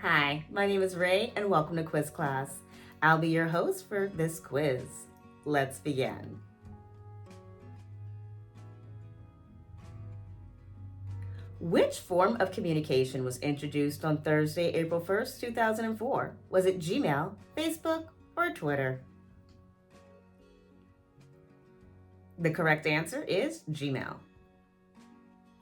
Hi, my name is Ray, and welcome to Quiz Class. I'll be your host for this quiz. Let's begin. Which form of communication was introduced on Thursday, April 1st, 2004? Was it Gmail, Facebook, or Twitter? The correct answer is Gmail.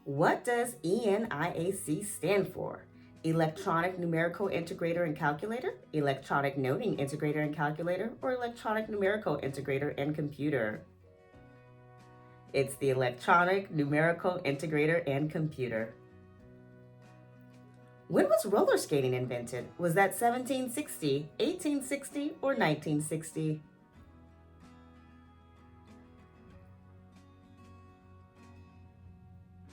What does ENIAC stand for? Electronic Numerical Integrator and Calculator, Electronic Noting Integrator and Calculator, or Electronic Numerical Integrator and Computer? It's the Electronic Numerical Integrator and Computer. When was roller skating invented? Was that 1760, 1860, or 1960?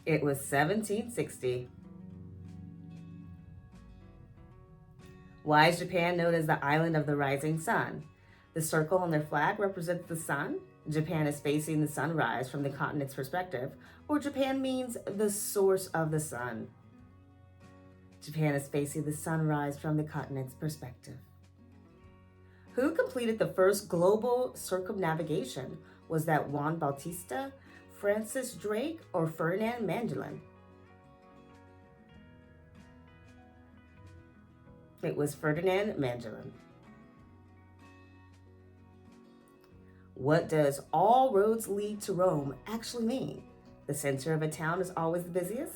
It was 1760. Why is Japan known as the island of the rising sun? The circle on their flag represents the sun. Japan is facing the sunrise from the continent's perspective, or Japan means the source of the sun. Japan is facing the sunrise from the continent's perspective. Who completed the first global circumnavigation? Was that Juan Bautista, Francis Drake, or Ferdinand Magellan? It was Ferdinand Magellan. What does all roads lead to Rome actually mean? The center of a town is always the busiest.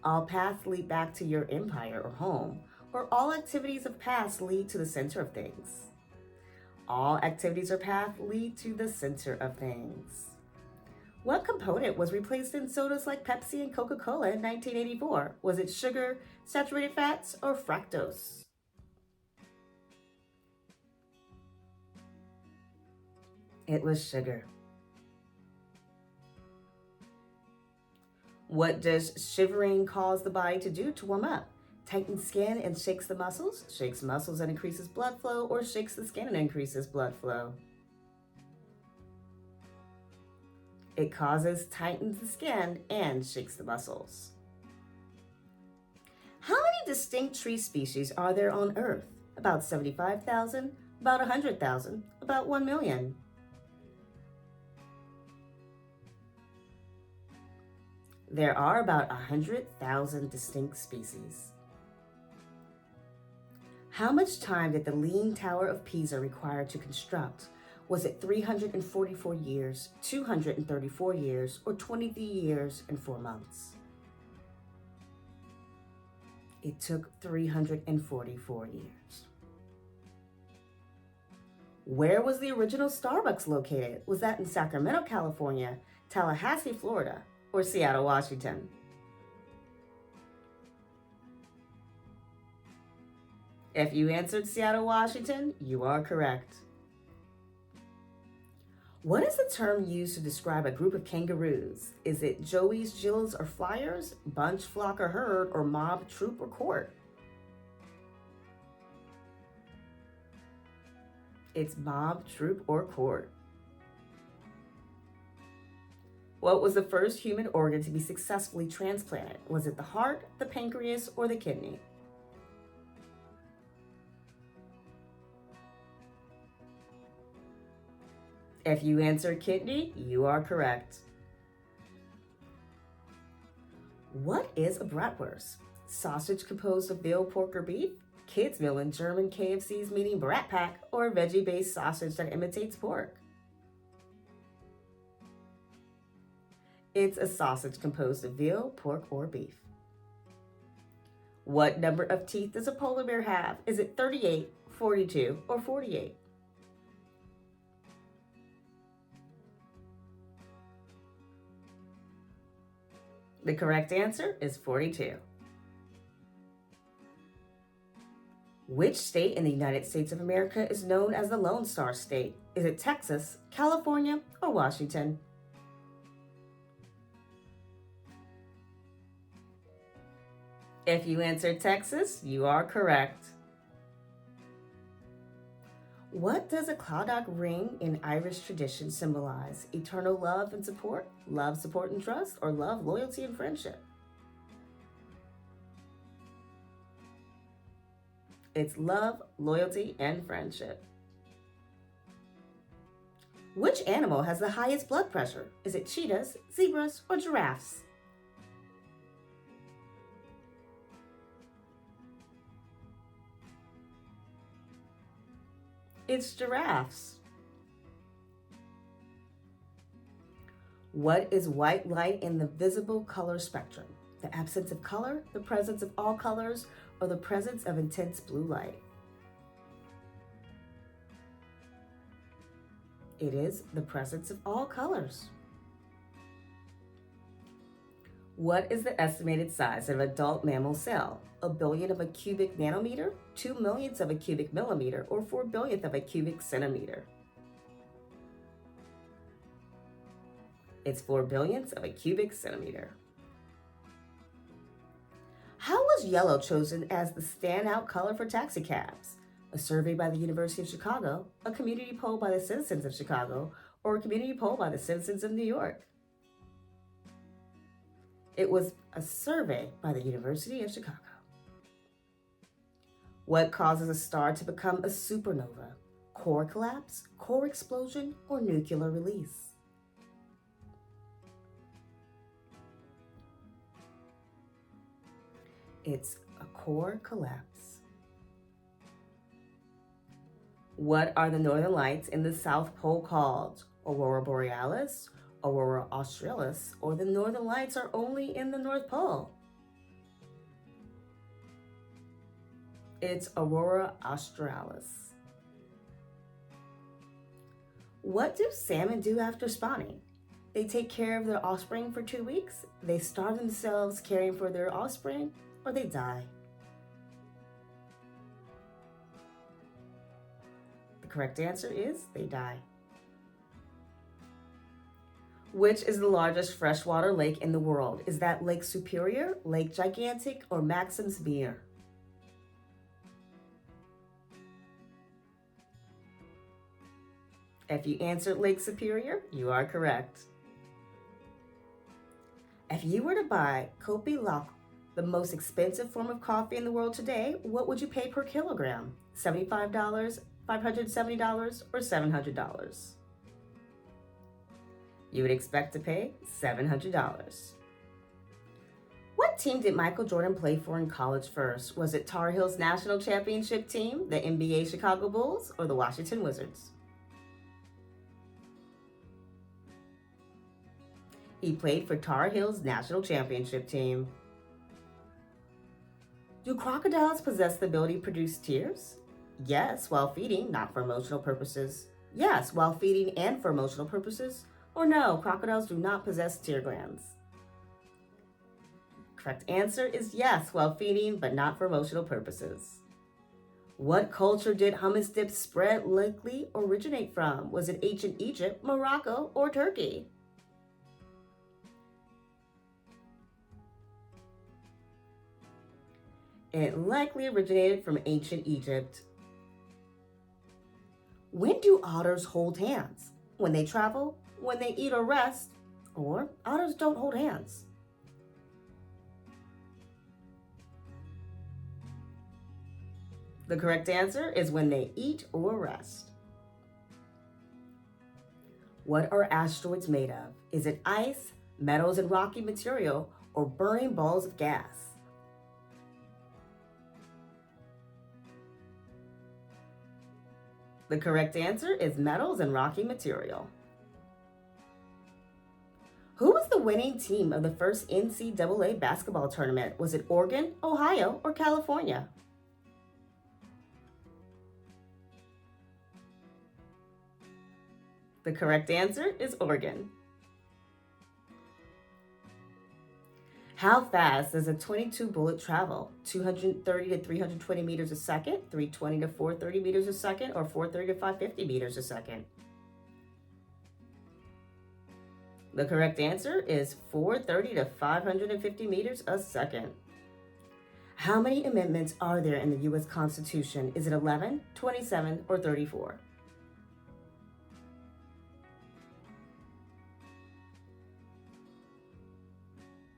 All paths lead back to your empire or home, or all activities of paths lead to the center of things. All activities or paths lead to the center of things. What component was replaced in sodas like Pepsi and Coca-Cola in 1984? Was it sugar, saturated fats, or fructose? It was sugar. What does shivering cause the body to do to warm up? Tightens skin and shakes the muscles, shakes muscles and increases blood flow, or shakes the skin and increases blood flow? It tightens the skin and shakes the muscles. How many distinct tree species are there on Earth? About 75,000, about 100,000, about 1 million? There are about 100,000 distinct species. How much time did the Leaning Tower of Pisa require to construct? Was it 344 years, 234 years, or 23 years and 4 months? It took 344 years. Where was the original Starbucks located? Was that in Sacramento, California, Tallahassee, Florida, or Seattle, Washington? If you answered Seattle, Washington, you are correct. What is the term used to describe a group of kangaroos? Is it joeys, jills, or flyers, bunch, flock, or herd, or mob, troop, or court? It's mob, troop, or court. What was the first human organ to be successfully transplanted? Was it the heart, the pancreas, or the kidney? If you answered kidney, you are correct. What is a bratwurst? Sausage composed of veal, pork, or beef? Kids meal in German KFC's meaning Brat Pack, or a veggie-based sausage that imitates pork? It's a sausage composed of veal, pork, or beef. What number of teeth does a polar bear have? Is it 38, 42, or 48? The correct answer is 42. Which state in the United States of America is known as the Lone Star State? Is it Texas, California, or Washington? If you answered Texas, you are correct. What does a clodagh ring in Irish tradition symbolize? Eternal love and support, love, support, and trust, or love, loyalty, and friendship? It's love, loyalty, and friendship. Which animal has the highest blood pressure? Is it cheetahs, zebras, or giraffes? It's giraffes. What is white light in the visible color spectrum? The absence of color, the presence of all colors, or the presence of intense blue light? It is the presence of all colors. What is the estimated size of an adult mammal cell? A billion of a cubic nanometer, 2 millionths of a cubic millimeter, or 4 billionth of a cubic centimeter? It's 4 billionths of a cubic centimeter. How was yellow chosen as the standout color for taxicabs? A survey by the University of Chicago, a community poll by the citizens of Chicago, or a community poll by the citizens of New York? It was a survey by the University of Chicago. What causes a star to become a supernova? Core collapse, core explosion, or nuclear release? It's a core collapse. What are the northern lights in the South Pole called? Aurora Borealis, Aurora Australis, or the northern lights are only in the North Pole? It's Aurora Australis. What do salmon do after spawning? They take care of their offspring for 2 weeks, they starve themselves caring for their offspring, or they die. The correct answer is they die. Which is the largest freshwater lake in the world? Is that Lake Superior, Lake Gigantic, or Maxim's Mere? If you answered Lake Superior, you are correct. If you were to buy Kopi Luwak, the most expensive form of coffee in the world today, what would you pay per kilogram? $75, $570, or $700? You would expect to pay $700. What team did Michael Jordan play for in college first? Was it Tar Heels national championship team, the NBA Chicago Bulls, or the Washington Wizards? He played for Tar Heels national championship team. Do crocodiles possess the ability to produce tears? Yes, while feeding, not for emotional purposes. Yes, while feeding and for emotional purposes. Or no, crocodiles do not possess tear glands. Correct answer is yes, while feeding, but not for emotional purposes. What culture did hummus dip spread likely originate from? Was it ancient Egypt, Morocco, or Turkey? It likely originated from ancient Egypt. When do otters hold hands? When they travel, when they eat or rest, or otters don't hold hands? The correct answer is when they eat or rest. What are asteroids made of? Is it ice, metals and rocky material, or burning balls of gas? The correct answer is metals and rocky material. Who was the winning team of the first NCAA basketball tournament? Was it Oregon, Ohio, or California? The correct answer is Oregon. How fast does a 22 bullet travel? 230 to 320 meters a second, 320 to 430 meters a second, or 430 to 550 meters a second? The correct answer is 430 to 550 meters a second. How many amendments are there in the U.S. Constitution? Is it 11, 27, or 34?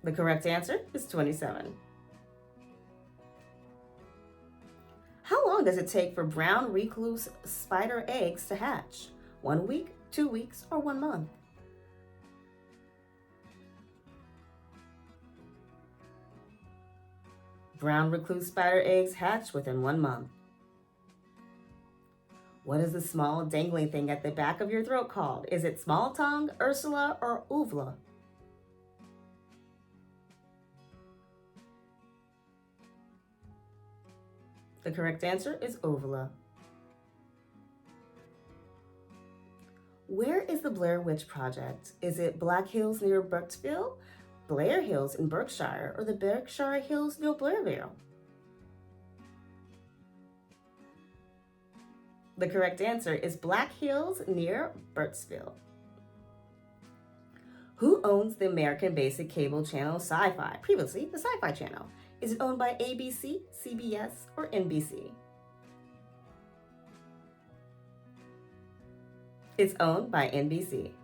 The correct answer is 27. How does it take for brown recluse spider eggs to hatch? 1 week, 2 weeks, or 1 month? Brown recluse spider eggs hatch within 1 month. What is the small dangling thing at the back of your throat called? Is it small tongue, Ursula, or uvula? The correct answer is uvula. Where is the Blair Witch Project? Is it Black Hills near Burkesville, Blair Hills in Berkshire, or the Berkshire Hills near Blairville? The correct answer is Black Hills near Burkesville. Who owns the American Basic Cable Channel Sci-Fi? Previously, the Sci-Fi Channel. Is it owned by ABC, CBS, or NBC? It's owned by NBC.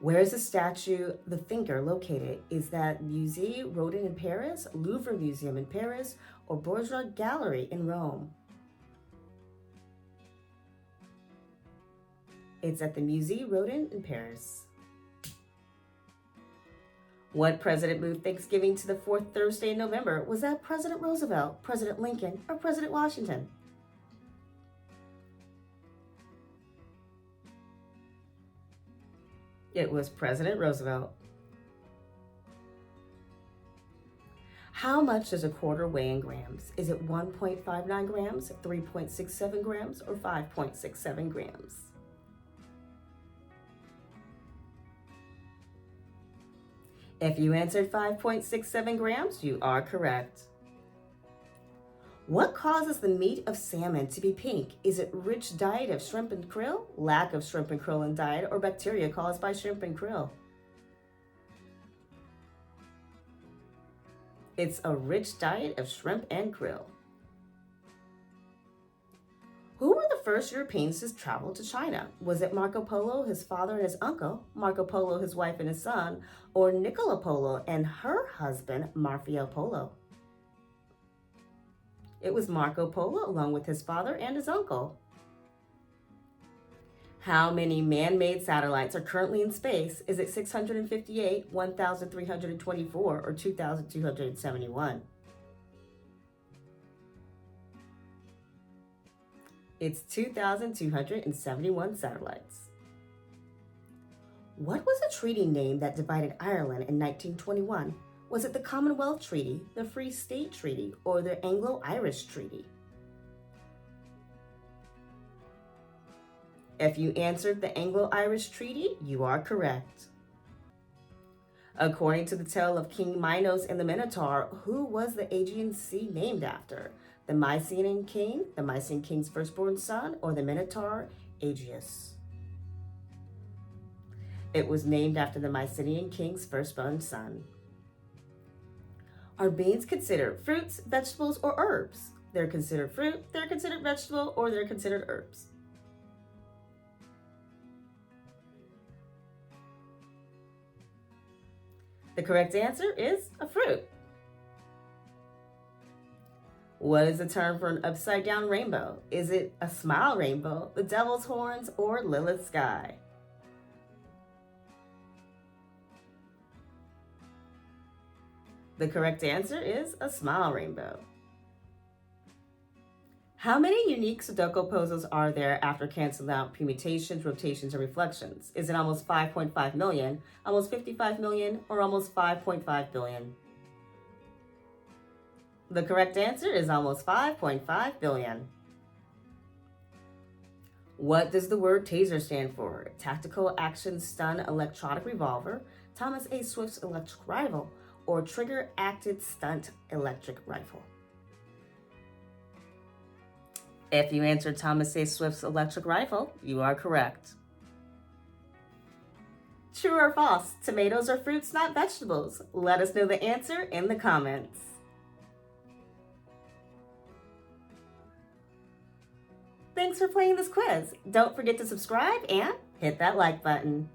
Where is the statue The Thinker located? Is that Musée Rodin in Paris, Louvre Museum in Paris, or Borgia Gallery in Rome? It's at the Musée Rodin in Paris. What president moved Thanksgiving to the fourth Thursday in November? Was that President Roosevelt, President Lincoln, or President Washington? It was President Roosevelt. How much does a quarter weigh in grams? Is it 1.59 grams, 3.67 grams, or 5.67 grams? If you answered 5.67 grams, you are correct. What causes the meat of salmon to be pink? Is it rich diet of shrimp and krill, lack of shrimp and krill in diet, or bacteria caused by shrimp and krill? It's a rich diet of shrimp and krill. Who were the first Europeans to travel to China? Was it Marco Polo, his father and his uncle, Marco Polo, his wife and his son, or Nicola Polo and her husband, Marfio Polo? It was Marco Polo along with his father and his uncle. How many man-made satellites are currently in space? Is it 658, 1,324, or 2,271? It's 2,271 satellites. What was a treaty name that divided Ireland in 1921? Was it the Commonwealth Treaty, the Free State Treaty, or the Anglo-Irish Treaty? If you answered the Anglo-Irish Treaty, you are correct. According to the tale of King Minos and the Minotaur, who was the Aegean Sea named after? The Mycenaean king, the Mycenaean king's firstborn son, or the Minotaur, Aegeus? It was named after the Mycenaean king's firstborn son. Are beans considered fruits, vegetables, or herbs? They're considered fruit, they're considered vegetable, or they're considered herbs. The correct answer is a fruit. What is the term for an upside down rainbow? Is it a smile rainbow, the devil's horns, or Lilith's sky? The correct answer is a smile rainbow. How many unique Sudoku puzzles are there after canceling out permutations, rotations, and reflections? Is it almost 5.5 million, almost 55 million, or almost 5.5 billion? The correct answer is almost 5.5 billion. What does the word taser stand for? Tactical Action Stun Electronic Revolver, Thomas A. Swift's electric rifle, or Trigger Acted Stunt Electric Rifle? If you answered Thomas A. Swift's electric rifle, you are correct. True or false? Tomatoes are fruits, not vegetables. Let us know the answer in the comments. Thanks for playing this quiz. Don't forget to subscribe and hit that like button.